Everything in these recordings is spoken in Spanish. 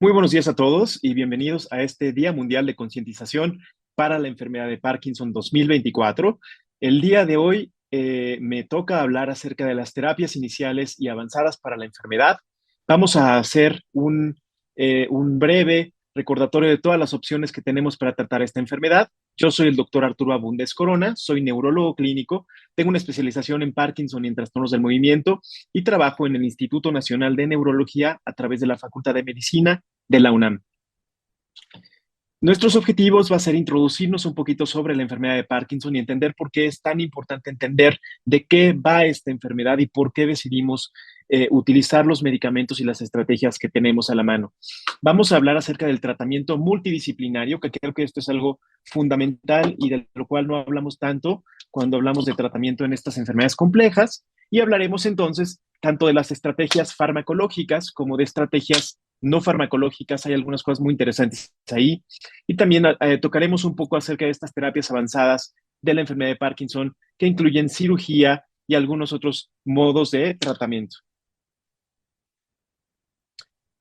Muy buenos días a todos y bienvenidos a este Día Mundial de Concientización para la Enfermedad de Parkinson 2024. El día de hoy me toca hablar acerca de las terapias iniciales y avanzadas para la enfermedad. Vamos a hacer un breve recordatorio de todas las opciones que tenemos para tratar esta enfermedad. Yo soy el doctor Arturo Abundes Corona, soy neurólogo clínico, tengo una especialización en Parkinson y en trastornos del movimiento y trabajo en el Instituto Nacional de Neurología a través de la Facultad de Medicina de la UNAM. Nuestros objetivos va a ser introducirnos un poquito sobre la enfermedad de Parkinson y entender por qué es tan importante entender de qué va esta enfermedad y por qué decidimos utilizar los medicamentos y las estrategias que tenemos a la mano. Vamos a hablar acerca del tratamiento multidisciplinario, que creo que esto es algo fundamental y de lo cual no hablamos tanto cuando hablamos de tratamiento en estas enfermedades complejas. Y hablaremos entonces tanto de las estrategias farmacológicas como de estrategias no farmacológicas. Hay algunas cosas muy interesantes ahí. Y también tocaremos un poco acerca de estas terapias avanzadas de la enfermedad de Parkinson, que incluyen cirugía y algunos otros modos de tratamiento.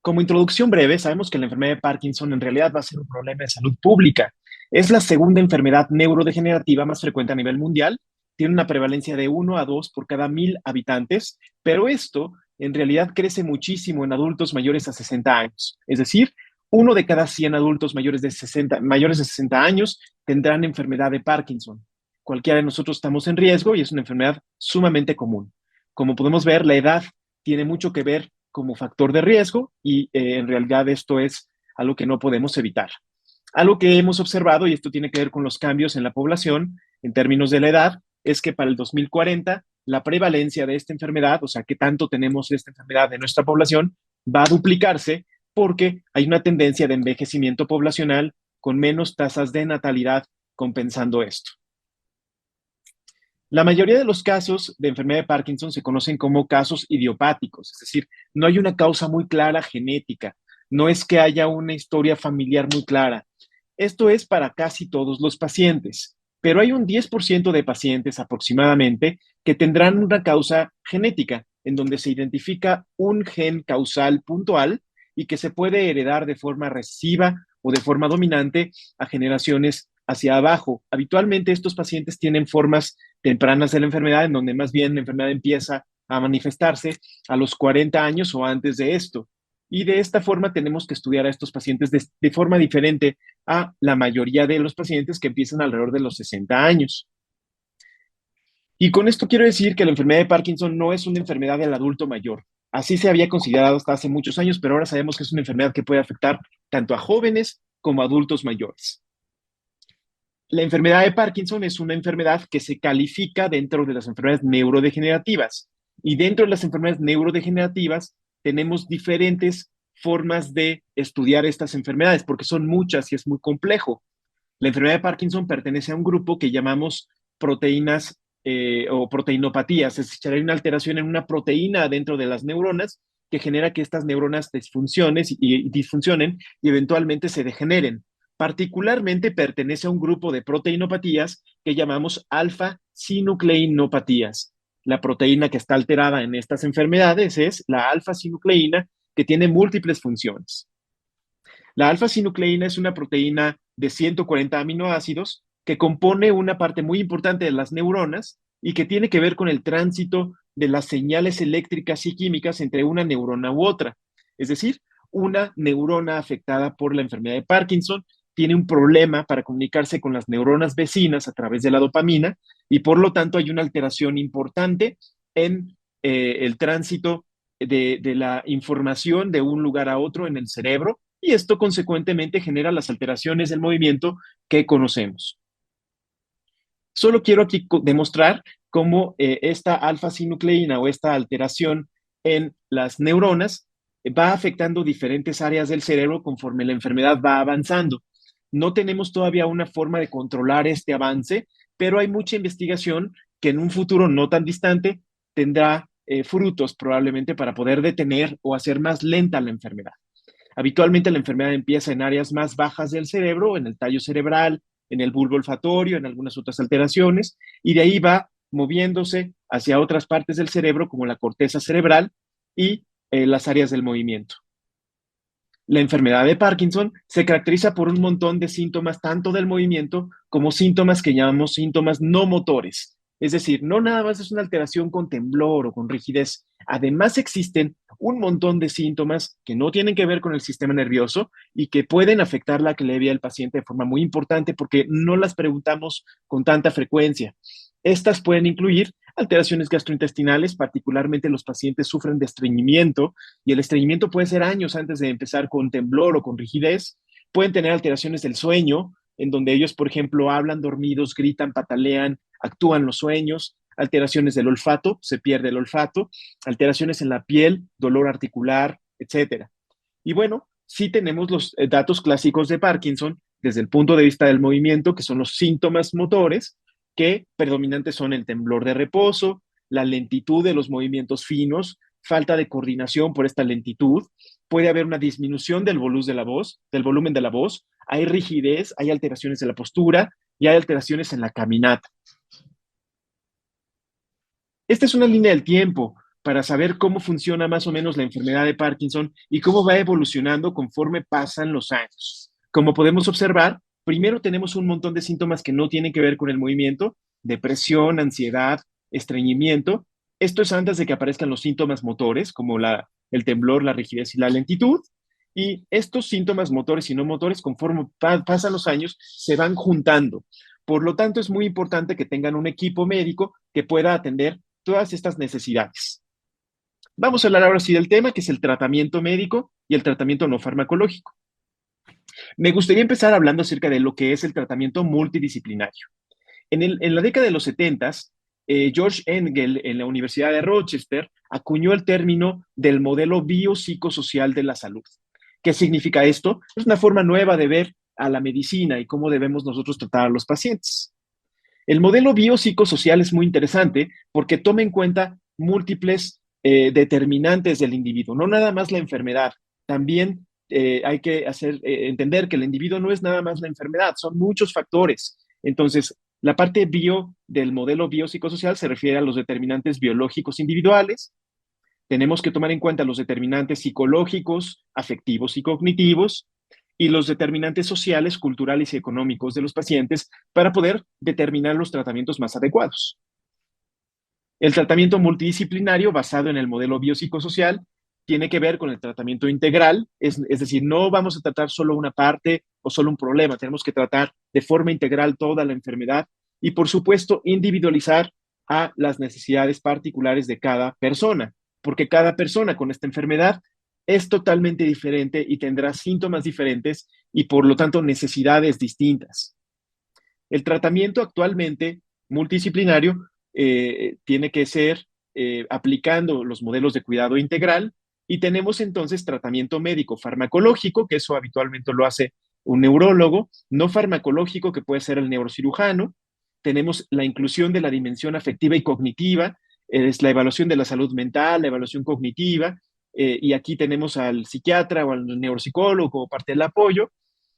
Como introducción breve, sabemos que la enfermedad de Parkinson en realidad va a ser un problema de salud pública. Es la segunda enfermedad neurodegenerativa más frecuente a nivel mundial. Tiene una prevalencia de 1 a 2 por cada 1,000 habitantes, pero esto en realidad crece muchísimo en adultos mayores a 60 años. Es decir, uno de cada 100 adultos mayores de 60 años tendrán enfermedad de Parkinson. Cualquiera de nosotros estamos en riesgo y es una enfermedad sumamente común. Como podemos ver, la edad tiene mucho que ver como factor de riesgo y en realidad esto es algo que no podemos evitar. Algo que hemos observado, y esto tiene que ver con los cambios en la población en términos de la edad, es que para el 2040 la prevalencia de esta enfermedad, o sea, que tanto tenemos de esta enfermedad de nuestra población, va a duplicarse porque hay una tendencia de envejecimiento poblacional con menos tasas de natalidad compensando esto. La mayoría de los casos de enfermedad de Parkinson se conocen como casos idiopáticos, es decir, no hay una causa muy clara genética, no es que haya una historia familiar muy clara. Esto es para casi todos los pacientes, pero hay un 10% de pacientes aproximadamente que tendrán una causa genética, en donde se identifica un gen causal puntual y que se puede heredar de forma recesiva o de forma dominante a generaciones hacia abajo. Habitualmente estos pacientes tienen formas tempranas de la enfermedad, en donde más bien la enfermedad empieza a manifestarse a los 40 años o antes de esto. Y de esta forma tenemos que estudiar a estos pacientes de forma diferente a la mayoría de los pacientes que empiezan alrededor de los 60 años. Y con esto quiero decir que la enfermedad de Parkinson no es una enfermedad del adulto mayor. Así se había considerado hasta hace muchos años, pero ahora sabemos que es una enfermedad que puede afectar tanto a jóvenes como a adultos mayores. La enfermedad de Parkinson es una enfermedad que se califica dentro de las enfermedades neurodegenerativas. Y dentro de las enfermedades neurodegenerativas tenemos diferentes formas de estudiar estas enfermedades, porque son muchas y es muy complejo. La enfermedad de Parkinson pertenece a un grupo que llamamos proteínas o proteinopatías, es decir, hay una alteración en una proteína dentro de las neuronas que genera que estas neuronas disfuncionen y eventualmente se degeneren. Particularmente pertenece a un grupo de proteinopatías que llamamos alfa-sinucleinopatías. La proteína que está alterada en estas enfermedades es la alfa-sinucleína, que tiene múltiples funciones. La alfa-sinucleína es una proteína de 140 aminoácidos que compone una parte muy importante de las neuronas y que tiene que ver con el tránsito de las señales eléctricas y químicas entre una neurona u otra. Es decir, una neurona afectada por la enfermedad de Parkinson tiene un problema para comunicarse con las neuronas vecinas a través de la dopamina y por lo tanto hay una alteración importante en el tránsito de la información de un lugar a otro en el cerebro y esto consecuentemente genera las alteraciones del movimiento que conocemos. Solo quiero aquí demostrar cómo esta alfa-sinucleína o esta alteración en las neuronas va afectando diferentes áreas del cerebro conforme la enfermedad va avanzando. No tenemos todavía una forma de controlar este avance, pero hay mucha investigación que en un futuro no tan distante tendrá frutos probablemente para poder detener o hacer más lenta la enfermedad. Habitualmente la enfermedad empieza en áreas más bajas del cerebro, en el tallo cerebral, en el bulbo olfatorio, en algunas otras alteraciones, y de ahí va moviéndose hacia otras partes del cerebro como la corteza cerebral y las áreas del movimiento. La enfermedad de Parkinson se caracteriza por un montón de síntomas, tanto del movimiento como síntomas que llamamos síntomas no motores. Es decir, no nada más es una alteración con temblor o con rigidez. Además existen un montón de síntomas que no tienen que ver con el sistema nervioso y que pueden afectar la calidad de vida del paciente de forma muy importante porque no las preguntamos con tanta frecuencia. Estas pueden incluir alteraciones gastrointestinales, particularmente los pacientes sufren de estreñimiento y el estreñimiento puede ser años antes de empezar con temblor o con rigidez. Pueden tener alteraciones del sueño, en donde ellos, por ejemplo, hablan dormidos, gritan, patalean, actúan los sueños, alteraciones del olfato, se pierde el olfato, alteraciones en la piel, dolor articular, etcétera. Y bueno, sí tenemos los datos clásicos de Parkinson desde el punto de vista del movimiento, que son los síntomas motores, que predominantes son el temblor de reposo, la lentitud de los movimientos finos, falta de coordinación por esta lentitud, puede haber una disminución del volumen de la voz, hay rigidez, hay alteraciones de la postura y hay alteraciones en la caminata. Esta es una línea del tiempo para saber cómo funciona más o menos la enfermedad de Parkinson y cómo va evolucionando conforme pasan los años. Como podemos observar, primero tenemos un montón de síntomas que no tienen que ver con el movimiento, depresión, ansiedad, estreñimiento. Esto es antes de que aparezcan los síntomas motores, como el temblor, la rigidez y la lentitud. Y estos síntomas motores y no motores, conforme pasan los años, se van juntando. Por lo tanto, es muy importante que tengan un equipo médico que pueda atender todas estas necesidades. Vamos a hablar ahora sí del tema, que es el tratamiento médico y el tratamiento no farmacológico. Me gustaría empezar hablando acerca de lo que es el tratamiento multidisciplinario. En la década de los 70, George Engel en la Universidad de Rochester acuñó el término del modelo biopsicosocial de la salud. ¿Qué significa esto? Es una forma nueva de ver a la medicina y cómo debemos nosotros tratar a los pacientes. El modelo biopsicosocial es muy interesante porque toma en cuenta múltiples determinantes del individuo, no nada más la enfermedad. También hay que entender que el individuo no es nada más la enfermedad, son muchos factores. Entonces, la parte bio del modelo biopsicosocial se refiere a los determinantes biológicos individuales. Tenemos que tomar en cuenta los determinantes psicológicos, afectivos y cognitivos, y los determinantes sociales, culturales y económicos de los pacientes para poder determinar los tratamientos más adecuados. El tratamiento multidisciplinario basado en el modelo biopsicosocial tiene que ver con el tratamiento integral, es decir, no vamos a tratar solo una parte o solo un problema, tenemos que tratar de forma integral toda la enfermedad y, por supuesto, individualizar a las necesidades particulares de cada persona, porque cada persona con esta enfermedad es totalmente diferente y tendrá síntomas diferentes y, por lo tanto, necesidades distintas. El tratamiento actualmente multidisciplinario tiene que ser aplicando los modelos de cuidado integral y tenemos entonces tratamiento médico farmacológico, que eso habitualmente lo hace un neurólogo, no farmacológico, que puede ser el neurocirujano. Tenemos la inclusión de la dimensión afectiva y cognitiva, es la evaluación de la salud mental, la evaluación cognitiva, y aquí tenemos al psiquiatra o al neuropsicólogo como parte del apoyo,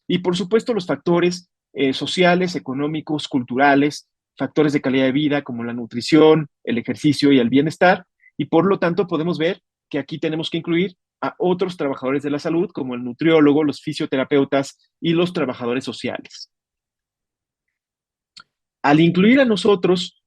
y por supuesto los factores sociales, económicos, culturales, factores de calidad de vida como la nutrición, el ejercicio y el bienestar, y por lo tanto podemos ver que aquí tenemos que incluir a otros trabajadores de la salud como el nutriólogo, los fisioterapeutas y los trabajadores sociales. Al incluir a nosotros,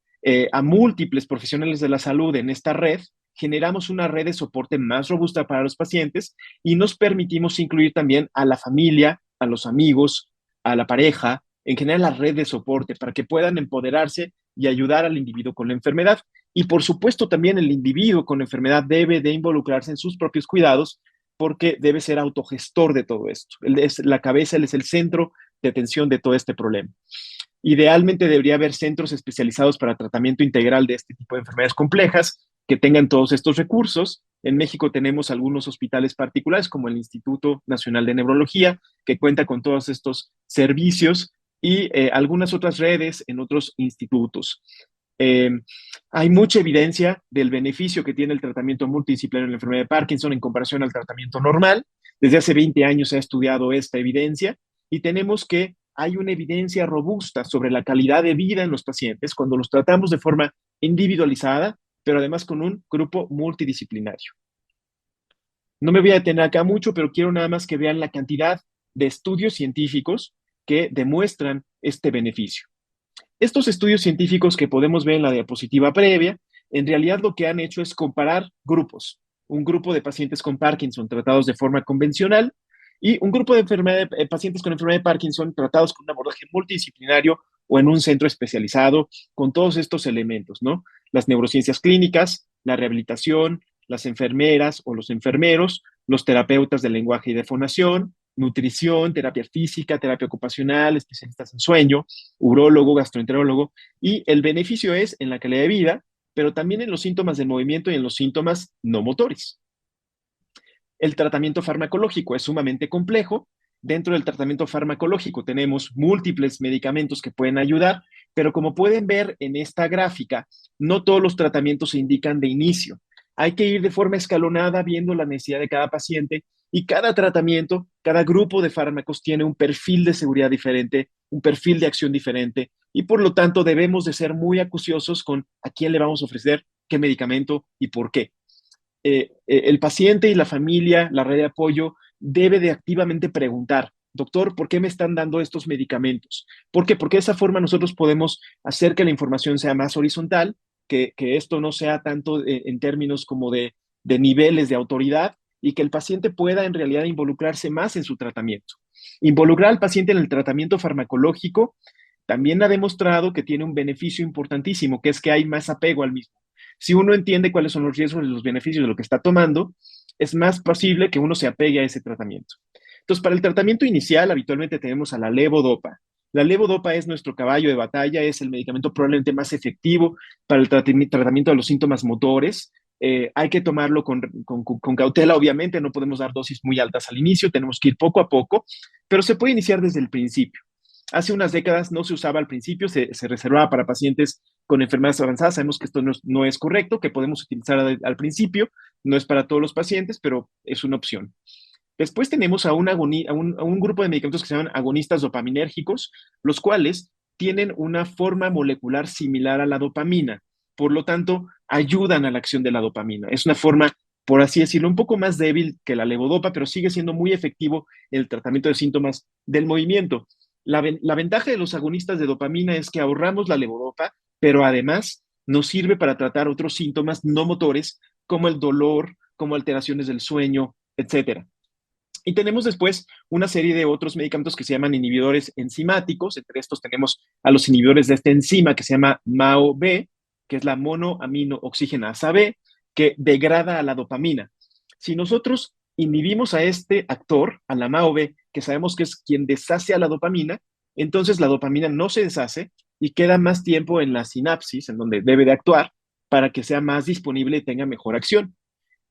a múltiples profesionales de la salud en esta red, generamos una red de soporte más robusta para los pacientes y nos permitimos incluir también a la familia, a los amigos, a la pareja, en general la red de soporte para que puedan empoderarse y ayudar al individuo con la enfermedad. Y por supuesto también el individuo con enfermedad debe de involucrarse en sus propios cuidados porque debe ser autogestor de todo esto. Él es la cabeza, él es el centro de atención de todo este problema. Idealmente debería haber centros especializados para tratamiento integral de este tipo de enfermedades complejas que tengan todos estos recursos. En México tenemos algunos hospitales particulares como el Instituto Nacional de Neurología, que cuenta con todos estos servicios y algunas otras redes en otros institutos. Eh, Hay mucha evidencia del beneficio que tiene el tratamiento multidisciplinario en la enfermedad de Parkinson en comparación al tratamiento normal. Desde hace 20 años se ha estudiado esta evidencia y tenemos que hay una evidencia robusta sobre la calidad de vida en los pacientes cuando los tratamos de forma individualizada, pero además con un grupo multidisciplinario. No me voy a detener acá mucho, pero quiero nada más que vean la cantidad de estudios científicos que demuestran este beneficio. Estos estudios científicos que podemos ver en la diapositiva previa, en realidad lo que han hecho es comparar grupos. Un grupo de pacientes con Parkinson tratados de forma convencional y un grupo de pacientes con enfermedad de Parkinson tratados con un abordaje multidisciplinario o en un centro especializado con todos estos elementos, ¿no? Las neurociencias clínicas, la rehabilitación, las enfermeras o los enfermeros, los terapeutas del lenguaje y de fonación, nutrición, terapia física, terapia ocupacional, especialistas en sueño, urólogo, gastroenterólogo, y el beneficio es en la calidad de vida, pero también en los síntomas del movimiento y en los síntomas no motores. El tratamiento farmacológico es sumamente complejo. Dentro del tratamiento farmacológico tenemos múltiples medicamentos que pueden ayudar, pero como pueden ver en esta gráfica, no todos los tratamientos se indican de inicio. Hay que ir de forma escalonada viendo la necesidad de cada paciente y cada tratamiento, cada grupo de fármacos tiene un perfil de seguridad diferente, un perfil de acción diferente y por lo tanto debemos de ser muy acuciosos con a quién le vamos a ofrecer qué medicamento y por qué. El paciente y la familia, la red de apoyo, debe de activamente preguntar, doctor, ¿por qué me están dando estos medicamentos? ¿Por qué? Porque de esa forma nosotros podemos hacer que la información sea más horizontal, que esto no sea tanto en términos como de niveles de autoridad y que el paciente pueda en realidad involucrarse más en su tratamiento. Involucrar al paciente en el tratamiento farmacológico también ha demostrado que tiene un beneficio importantísimo, que es que hay más apego al mismo. Si uno entiende cuáles son los riesgos y los beneficios de lo que está tomando, es más posible que uno se apegue a ese tratamiento. Entonces, para el tratamiento inicial, habitualmente tenemos a la levodopa. La levodopa es nuestro caballo de batalla, es el medicamento probablemente más efectivo para el tratamiento de los síntomas motores. Hay que tomarlo con cautela, obviamente, no podemos dar dosis muy altas al inicio, tenemos que ir poco a poco, pero se puede iniciar desde el principio. Hace unas décadas no se usaba al principio, se reservaba para pacientes con enfermedades avanzadas. Sabemos que esto no es correcto, que podemos utilizar al principio, no es para todos los pacientes, pero es una opción. Después tenemos a un grupo de medicamentos que se llaman agonistas dopaminérgicos, los cuales tienen una forma molecular similar a la dopamina. Por lo tanto, ayudan a la acción de la dopamina. Es una forma, por así decirlo, un poco más débil que la levodopa, pero sigue siendo muy efectivo en el tratamiento de síntomas del movimiento. La ventaja de los agonistas de dopamina es que ahorramos la levodopa, pero además nos sirve para tratar otros síntomas no motores, como el dolor, como alteraciones del sueño, etcétera. Y tenemos después una serie de otros medicamentos que se llaman inhibidores enzimáticos. Entre estos tenemos a los inhibidores de esta enzima que se llama MAO-B, que es la monoamino oxigenasa B, que degrada a la dopamina. Si nosotros inhibimos a este actor, a la MAO-B, que sabemos que es quien deshace a la dopamina, entonces la dopamina no se deshace y queda más tiempo en la sinapsis, en donde debe de actuar, para que sea más disponible y tenga mejor acción.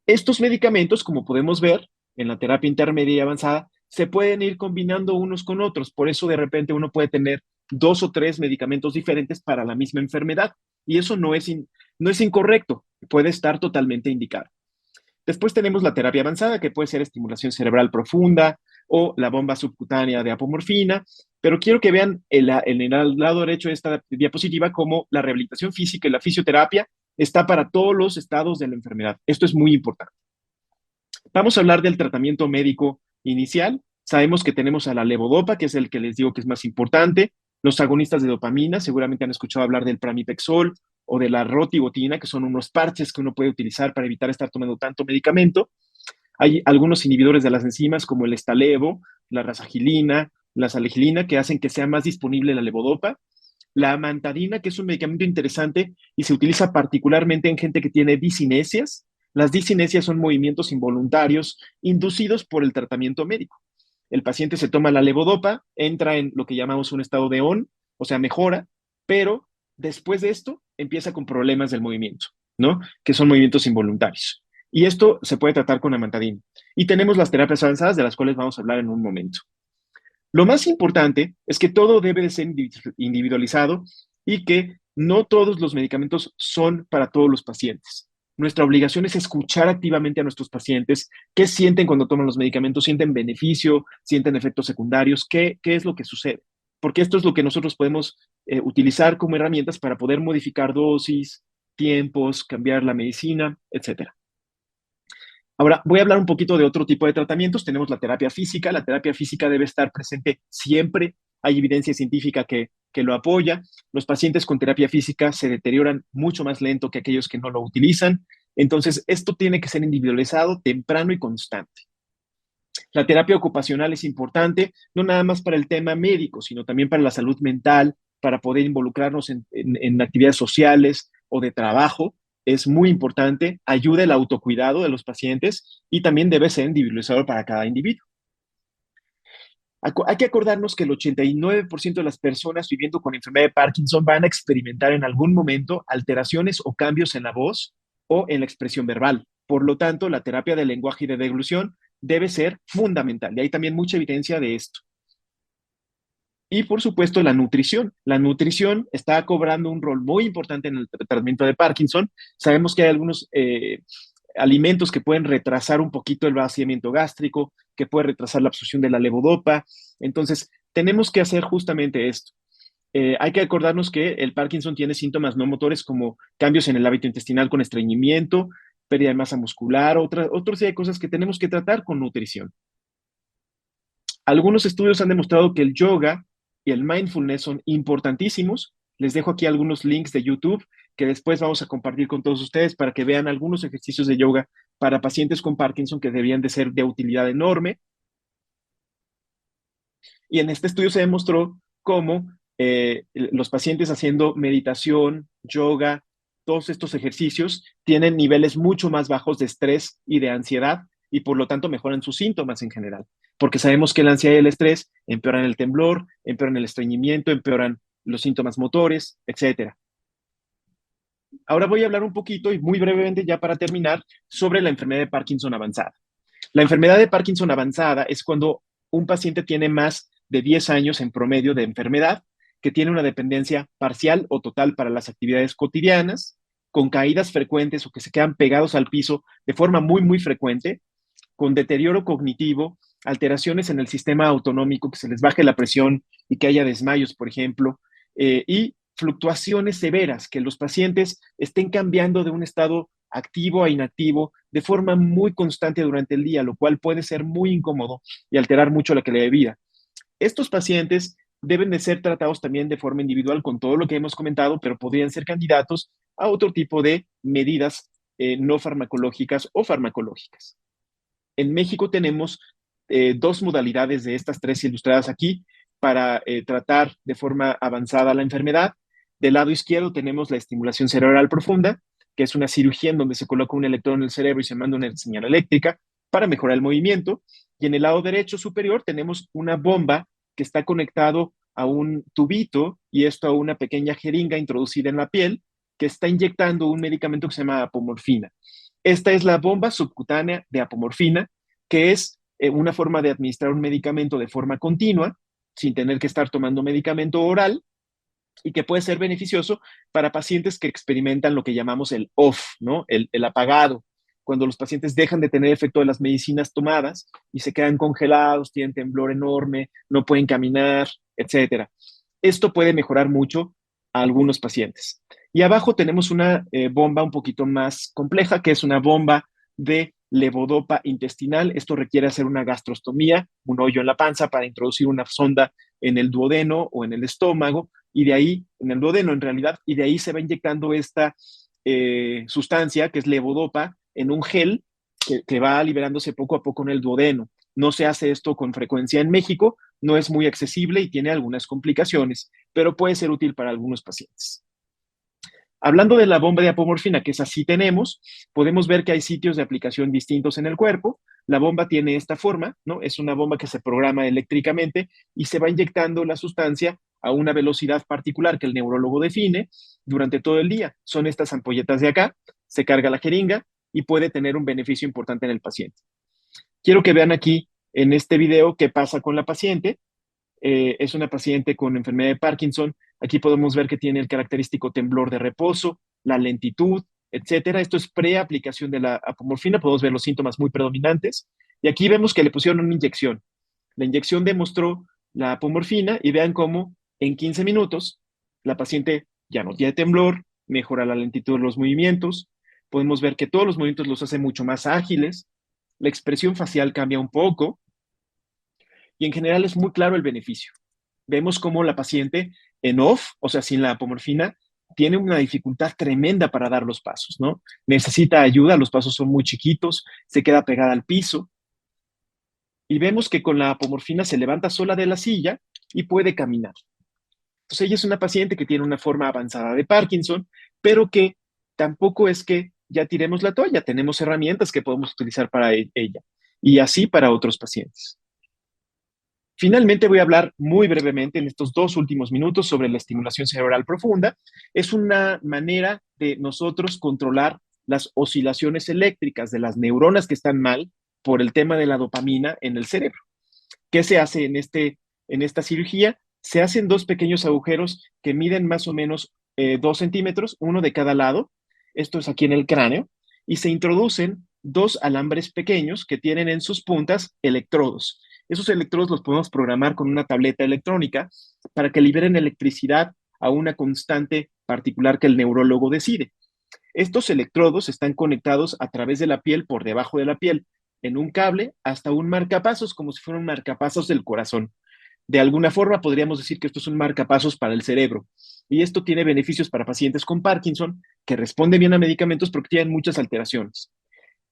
Estos medicamentos, como podemos ver en la terapia intermedia y avanzada, se pueden ir combinando unos con otros. Por eso de repente uno puede tener 2 o 3 medicamentos diferentes para la misma enfermedad. Y eso no es incorrecto, puede estar totalmente indicado. Después tenemos la terapia avanzada, que puede ser estimulación cerebral profunda o la bomba subcutánea de apomorfina, pero quiero que vean en el lado derecho de esta diapositiva cómo la rehabilitación física y la fisioterapia está para todos los estados de la enfermedad. Esto es muy importante. Vamos a hablar del tratamiento médico inicial. Sabemos que tenemos a la levodopa, que es el que les digo que es más importante, los agonistas de dopamina, seguramente han escuchado hablar del pramipexol o de la rotibotina, que son unos parches que uno puede utilizar para evitar estar tomando tanto medicamento. Hay algunos inhibidores de las enzimas como el estalevo, la rasagilina, la salegilina, que hacen que sea más disponible la levodopa. La amantadina, que es un medicamento interesante y se utiliza particularmente en gente que tiene disinesias. Las disinesias son movimientos involuntarios inducidos por el tratamiento médico. El paciente se toma la levodopa, entra en lo que llamamos un estado de ON, o sea, mejora, pero después de esto empieza con problemas del movimiento, ¿no? Que son movimientos involuntarios. Y esto se puede tratar con amantadina. Y tenemos las terapias avanzadas, de las cuales vamos a hablar en un momento. Lo más importante es que todo debe de ser individualizado y que no todos los medicamentos son para todos los pacientes. Nuestra obligación es escuchar activamente a nuestros pacientes, qué sienten cuando toman los medicamentos, sienten beneficio, sienten efectos secundarios, qué es lo que sucede. Porque esto es lo que nosotros podemos utilizar como herramientas para poder modificar dosis, tiempos, cambiar la medicina, etcétera. Ahora, voy a hablar un poquito de otro tipo de tratamientos. Tenemos la terapia física. La terapia física debe estar presente siempre. Hay evidencia científica que lo apoya. Los pacientes con terapia física se deterioran mucho más lento que aquellos que no lo utilizan. Entonces, esto tiene que ser individualizado, temprano y constante. La terapia ocupacional es importante, no nada más para el tema médico, sino también para la salud mental, para poder involucrarnos en actividades sociales o de trabajo. Es muy importante, ayuda el autocuidado de los pacientes y también debe ser individualizado para cada individuo. Hay que acordarnos que el 89% de las personas viviendo con enfermedad de Parkinson van a experimentar en algún momento alteraciones o cambios en la voz o en la expresión verbal. Por lo tanto, la terapia de lenguaje y de deglución debe ser fundamental. Y hay también mucha evidencia de esto. Y por supuesto, la nutrición. La nutrición está cobrando un rol muy importante en el tratamiento de Parkinson. Sabemos que hay algunos alimentos que pueden retrasar un poquito el vaciamiento gástrico, que puede retrasar la absorción de la levodopa. Entonces, tenemos que hacer justamente esto. Hay que acordarnos que el Parkinson tiene síntomas no motores como cambios en el hábito intestinal con estreñimiento, pérdida de masa muscular, otras serie de cosas que tenemos que tratar con nutrición. Algunos estudios han demostrado que el yoga y el mindfulness son importantísimos. Les dejo aquí algunos links de YouTube que después vamos a compartir con todos ustedes para que vean algunos ejercicios de yoga para pacientes con Parkinson que debían de ser de utilidad enorme. Y en este estudio se demostró cómo los pacientes haciendo meditación, yoga, todos estos ejercicios tienen niveles mucho más bajos de estrés y de ansiedad y por lo tanto mejoran sus síntomas en general. Porque sabemos que la ansiedad y el estrés empeoran el temblor, empeoran el estreñimiento, empeoran los síntomas motores, etcétera. Ahora voy a hablar un poquito y muy brevemente ya para terminar sobre la enfermedad de Parkinson avanzada. La enfermedad de Parkinson avanzada es cuando un paciente tiene más de 10 años en promedio de enfermedad, que tiene una dependencia parcial o total para las actividades cotidianas, con caídas frecuentes o que se quedan pegados al piso de forma muy, muy frecuente, con deterioro cognitivo, alteraciones en el sistema autonómico, que se les baje la presión y que haya desmayos, por ejemplo, y fluctuaciones severas, que los pacientes estén cambiando de un estado activo a inactivo de forma muy constante durante el día, lo cual puede ser muy incómodo y alterar mucho la calidad de vida. Estos pacientes deben de ser tratados también de forma individual con todo lo que hemos comentado, pero podrían ser candidatos a otro tipo de medidas no farmacológicas o farmacológicas. En México tenemos dos modalidades de estas tres ilustradas aquí para tratar de forma avanzada la enfermedad. Del lado izquierdo tenemos la estimulación cerebral profunda, que es una cirugía en donde se coloca un electrodo en el cerebro y se manda una señal eléctrica para mejorar el movimiento. Y en el lado derecho superior tenemos una bomba que está conectado a un tubito y esto a una pequeña jeringa introducida en la piel que está inyectando un medicamento que se llama apomorfina. Esta es la bomba subcutánea de apomorfina, que es una forma de administrar un medicamento de forma continua, sin tener que estar tomando medicamento oral, y que puede ser beneficioso para pacientes que experimentan lo que llamamos el off, ¿no? El apagado, cuando los pacientes dejan de tener efecto de las medicinas tomadas y se quedan congelados, tienen temblor enorme, no pueden caminar, etcétera. Esto puede mejorar mucho a algunos pacientes. Y abajo tenemos una bomba un poquito más compleja, que es una bomba de levodopa intestinal. Esto requiere hacer una gastrostomía, un hoyo en la panza para introducir una sonda en el duodeno o en el estómago, y de ahí, en el duodeno en realidad, y de ahí se va inyectando esta sustancia que es levodopa en un gel que va liberándose poco a poco en el duodeno. No se hace esto con frecuencia en México, no es muy accesible y tiene algunas complicaciones, pero puede ser útil para algunos pacientes. Hablando de la bomba de apomorfina, que es así tenemos, podemos ver que hay sitios de aplicación distintos en el cuerpo. La bomba tiene esta forma, ¿no? Es una bomba que se programa eléctricamente y se va inyectando la sustancia a una velocidad particular que el neurólogo define durante todo el día. Son estas ampolletas de acá, se carga la jeringa y puede tener un beneficio importante en el paciente. Quiero que vean aquí en este video qué pasa con la paciente. Es una paciente con enfermedad de Parkinson. Aquí podemos ver que tiene el característico temblor de reposo, la lentitud, etcétera. Esto es preaplicación de la apomorfina. Podemos ver los síntomas muy predominantes. Y aquí vemos que le pusieron una inyección. La inyección demostró la apomorfina y vean cómo en 15 minutos la paciente ya no tiene temblor, mejora la lentitud de los movimientos. Podemos ver que todos los movimientos los hace mucho más ágiles, la expresión facial cambia un poco y en general es muy claro el beneficio. Vemos cómo la paciente en off, o sea, sin la apomorfina, tiene una dificultad tremenda para dar los pasos, ¿no? Necesita ayuda, los pasos son muy chiquitos, se queda pegada al piso y vemos que con la apomorfina se levanta sola de la silla y puede caminar. Entonces ella es una paciente que tiene una forma avanzada de Parkinson, pero que tampoco es que ya tiremos la toalla, tenemos herramientas que podemos utilizar para ella y así para otros pacientes. Finalmente voy a hablar muy brevemente en estos 2 últimos minutos sobre la estimulación cerebral profunda. Es una manera de nosotros controlar las oscilaciones eléctricas de las neuronas que están mal por el tema de la dopamina en el cerebro. ¿Qué se hace en esta cirugía? Se hacen 2 pequeños agujeros que miden más o menos 2 centímetros, uno de cada lado. Esto es aquí en el cráneo. Y se introducen 2 alambres pequeños que tienen en sus puntas electrodos. Esos electrodos los podemos programar con una tableta electrónica para que liberen electricidad a una constante particular que el neurólogo decide. Estos electrodos están conectados a través de la piel, por debajo de la piel, en un cable hasta un marcapasos, como si fuera un marcapasos del corazón. De alguna forma podríamos decir que esto es un marcapasos para el cerebro. Y esto tiene beneficios para pacientes con Parkinson que responden bien a medicamentos porque tienen muchas alteraciones.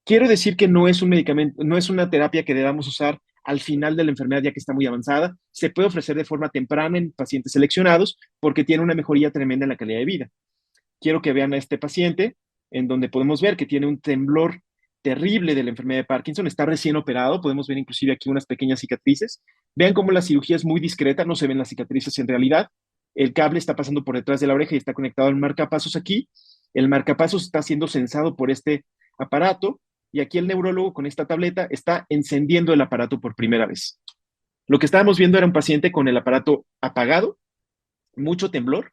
Quiero decir que no es un medicamento, no es una terapia que debamos usar al final de la enfermedad ya que está muy avanzada. Se puede ofrecer de forma temprana en pacientes seleccionados porque tiene una mejoría tremenda en la calidad de vida. Quiero que vean a este paciente en donde podemos ver que tiene un temblor terrible de la enfermedad de Parkinson, está recién operado, podemos ver inclusive aquí unas pequeñas cicatrices. Vean cómo la cirugía es muy discreta, no se ven las cicatrices en realidad. El cable está pasando por detrás de la oreja y está conectado al marcapasos aquí. El marcapasos está siendo sensado por este aparato y aquí el neurólogo con esta tableta está encendiendo el aparato por primera vez. Lo que estábamos viendo era un paciente con el aparato apagado, mucho temblor,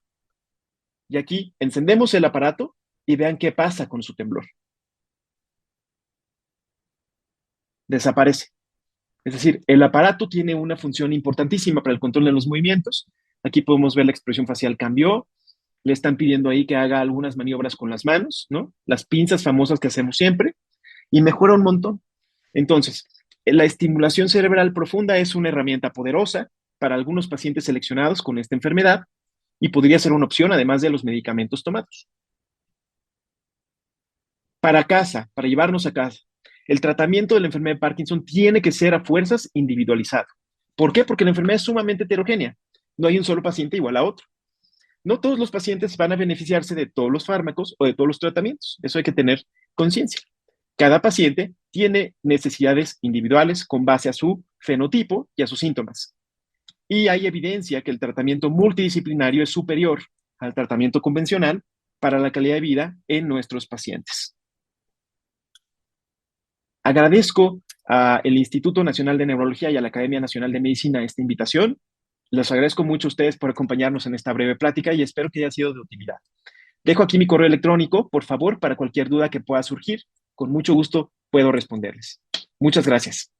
y aquí encendemos el aparato y vean qué pasa con su temblor. Desaparece. Es decir, el aparato tiene una función importantísima para el control de los movimientos. Aquí podemos ver la expresión facial cambió. Le están pidiendo ahí que haga algunas maniobras con las manos, ¿no? Las pinzas famosas que hacemos siempre. Y mejora un montón. Entonces, la estimulación cerebral profunda es una herramienta poderosa para algunos pacientes seleccionados con esta enfermedad y podría ser una opción además de los medicamentos tomados. Para casa, para llevarnos a casa. El tratamiento de la enfermedad de Parkinson tiene que ser a fuerzas individualizado. ¿Por qué? Porque la enfermedad es sumamente heterogénea. No hay un solo paciente igual a otro. No todos los pacientes van a beneficiarse de todos los fármacos o de todos los tratamientos. Eso hay que tener conciencia. Cada paciente tiene necesidades individuales con base a su fenotipo y a sus síntomas. Y hay evidencia que el tratamiento multidisciplinario es superior al tratamiento convencional para la calidad de vida en nuestros pacientes. Agradezco al Instituto Nacional de Neurología y a la Academia Nacional de Medicina esta invitación. Les agradezco mucho a ustedes por acompañarnos en esta breve plática y espero que haya sido de utilidad. Dejo aquí mi correo electrónico, por favor, para cualquier duda que pueda surgir. Con mucho gusto puedo responderles. Muchas gracias.